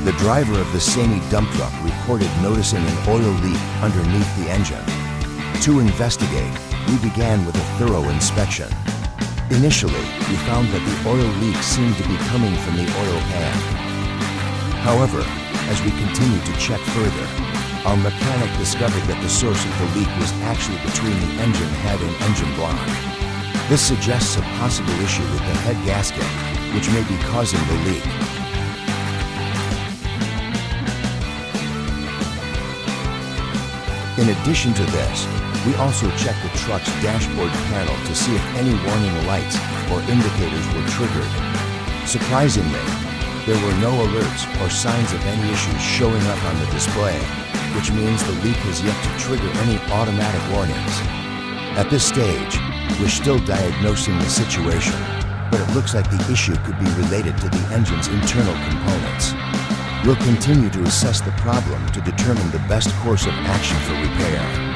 The driver of the Sany dump truck reported noticing an oil leak underneath the engine. To investigate, we began with a thorough inspection. Initially, we found that the oil leak seemed to be coming from the oil pan. However, as we continued to check further, our mechanic discovered that the source of the leak was actually between the engine head and engine block. This suggests a possible issue with the head gasket, which may be causing the leak. In addition to this, we also checked the truck's dashboard panel to see if any warning lights or indicators were triggered. Surprisingly, there were no alerts or signs of any issues showing up on the display, which means the leak has yet to trigger any automatic warnings. At this stage, we're still diagnosing the situation, but it looks like the issue could be related to the engine's internal components. We'll continue to assess the problem to determine the best course of action for repair.